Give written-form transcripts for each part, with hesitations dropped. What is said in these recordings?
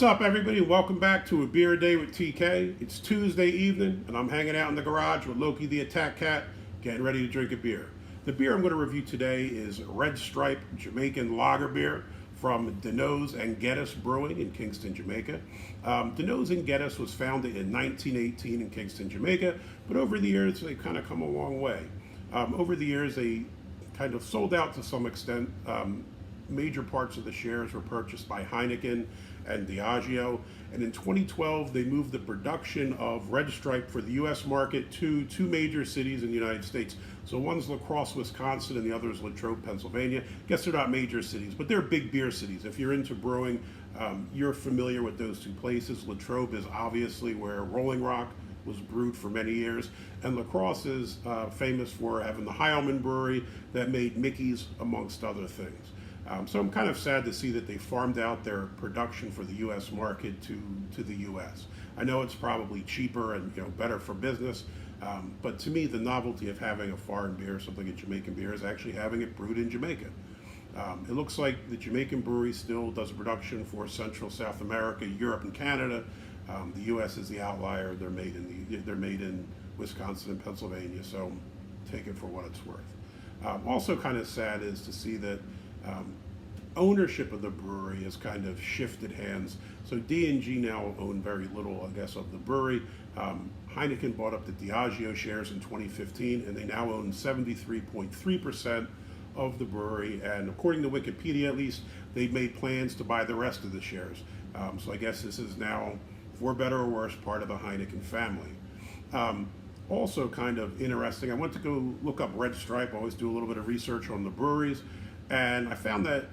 What's up, everybody? Welcome back to A Beer A Day with TK. It's Tuesday evening, and I'm hanging out in the garage with Loki the Attack Cat, getting ready to drink a beer. The beer I'm going to review today is Red Stripe Jamaican Lager beer from Desnoes Geddes Brewing in Kingston, Jamaica. Desnoes Geddes was founded in 1918 in Kingston, Jamaica, but over the years they've kind of come a long way. Over the years they kind of sold out to some extent. Major parts of the shares were purchased by Heineken and Diageo, and in 2012 they moved the production of Red Stripe for the U.S. market to two major cities in the United States. So one's LaCrosse, Wisconsin, and the other is Latrobe, Pennsylvania. Guess they're not major cities, but they're big beer cities. If you're into brewing, you're familiar with those two places. Latrobe is obviously where Rolling Rock was brewed for many years, and LaCrosse is famous for having the Heineken brewery that made Mickey's, amongst other things. So I'm kind of sad to see that they farmed out their production for the U.S. market to the U.S. I know it's probably cheaper and better for business, but to me the novelty of having a foreign beer, something a Jamaican beer, is actually having it brewed in Jamaica. It looks like the Jamaican brewery still does a production for Central, South America, Europe, and Canada. The U.S. is the outlier. They're made in Wisconsin and Pennsylvania, so take it for what it's worth. Also kind of sad is to see that ownership of the brewery has kind of shifted hands. So D&G now own very little, I guess, of the brewery. Heineken bought up the Diageo shares in 2015, and they now own 73.3% of the brewery. And according to Wikipedia, at least, they've made plans to buy the rest of the shares. So I guess this is now, for better or worse, part of the Heineken family. Also kind of interesting, I went to go look up Red Stripe. I always do a little bit of research on the breweries. And I found that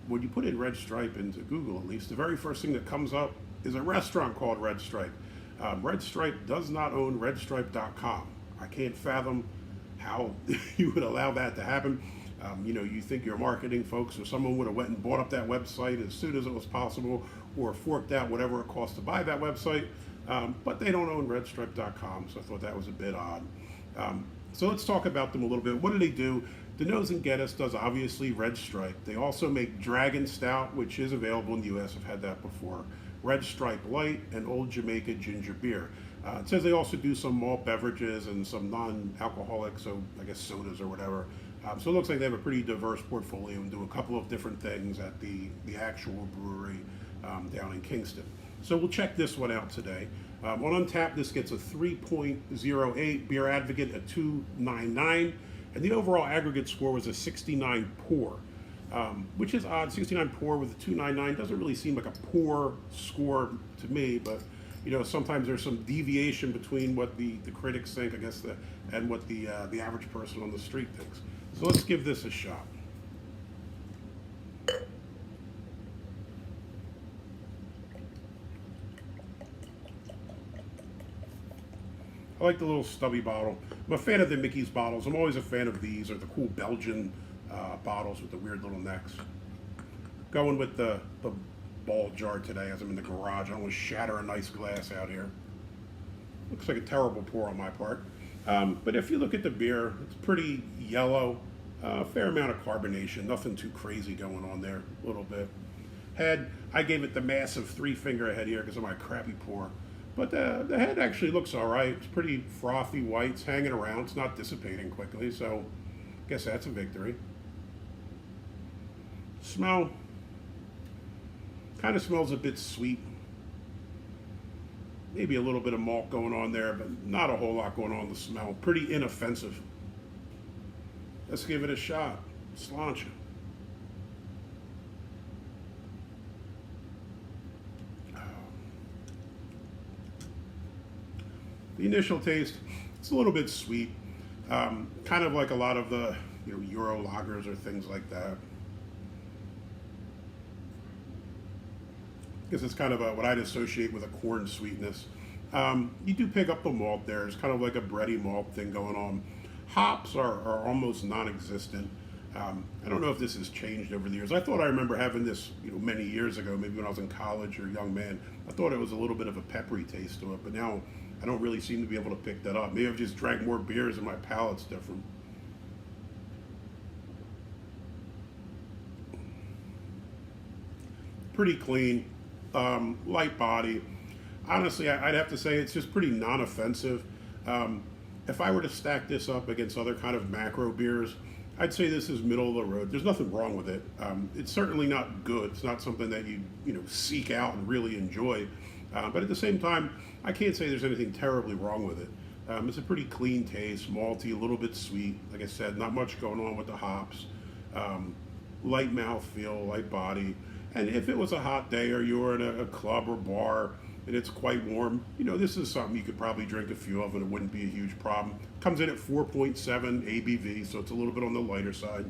when you put in Red Stripe into Google, at least, the very first thing that comes up is a restaurant called Red Stripe. Red Stripe does not own redstripe.com. I can't fathom how you would allow that to happen. You think your marketing folks or someone would have went and bought up that website as soon as it was possible, or forked out whatever it cost to buy that website, but they don't own redstripe.com, so I thought that was a bit odd. So let's talk about them a little bit. What do they do? Desnoes Geddes does obviously Red Stripe. They also make Dragon Stout, which is available in the U.S. I've had that before. Red Stripe Light and Old Jamaica Ginger Beer. It says they also do some malt beverages and some non-alcoholic, so I guess sodas or whatever. So it looks like they have a pretty diverse portfolio and do a couple of different things at the actual brewery down in Kingston. So we'll check this one out today. On Untapped, this gets a 3.08, Beer Advocate a 2.99, and the overall aggregate score was a 69 pour, which is odd. 69 pour with a 2.99 doesn't really seem like a poor score to me, but sometimes there's some deviation between what the critics think, I guess, and what the average person on the street thinks. So let's give this a shot. I like the little stubby bottle. I'm a fan of the Mickey's bottles. I'm always a fan of these, or the cool Belgian bottles with the weird little necks. Going with the ball jar today as I'm in the garage. I don't want to shatter a nice glass out here. Looks like a terrible pour on my part. But if you look at the beer, it's pretty yellow. A fair amount of carbonation. Nothing too crazy going on there. A little bit. Head, I gave it the massive 3-finger head here because of my crappy pour. But the head actually looks all right. It's pretty frothy white. It's hanging around. It's not dissipating quickly, so I guess that's a victory. Smell. Kind of smells a bit sweet. Maybe a little bit of malt going on there, but not a whole lot going on in the smell. Pretty inoffensive. Let's give it a shot. Sláinte. The initial taste, it's a little bit sweet, kind of like a lot of the Euro lagers or things like that. I guess it's kind of what I'd associate with a corn sweetness. You do pick up the malt there. It's kind of like a Bready Malt thing going on. Hops are almost non-existent. I don't know if this has changed over the years. I thought I remember having this many years ago, maybe when I was in college or a young man. I thought it was a little bit of a peppery taste to it, but now I don't really seem to be able to pick that up. Maybe I've just drank more beers and my palate's different. Pretty clean. light body. Honestly, I'd have to say it's just pretty non-offensive. If I were to stack this up against other kind of macro beers, I'd say this is middle of the road. There's nothing wrong with it. It's certainly not good. It's not something that you seek out and really enjoy. But at the same time, I can't say there's anything terribly wrong with it. It's a pretty clean taste, malty, a little bit sweet. Like I said, not much going on with the hops. Light mouthfeel, light body. And if it was a hot day or you were in a club or bar and it's quite warm, this is something you could probably drink a few of and it wouldn't be a huge problem. Comes in at 4.7 ABV, so it's a little bit on the lighter side.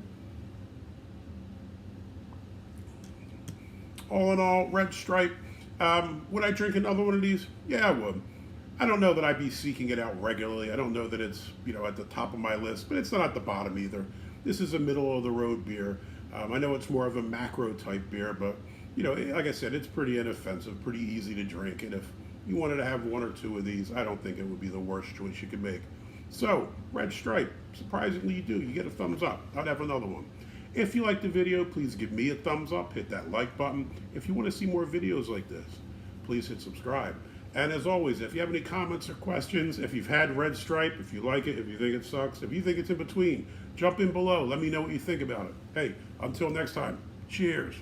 All in all, Red Stripe. Would I drink another one of these? Yeah, I would. I don't know that I'd be seeking it out regularly. I don't know that it's at the top of my list, but it's not at the bottom either. This is a middle of the road beer. I know it's more of a macro type beer, but like I said, it's pretty inoffensive, pretty easy to drink. And if you wanted to have one or two of these, I don't think it would be the worst choice you could make. So, Red Stripe, surprisingly you do. You get a thumbs up. I'd have another one. If you liked the video, please give me a thumbs up. Hit that like button. If you want to see more videos like this, please hit subscribe. And as always, if you have any comments or questions, if you've had Red Stripe, if you like it, if you think it sucks, if you think it's in between, jump in below. Let me know what you think about it. Hey, until next time, cheers.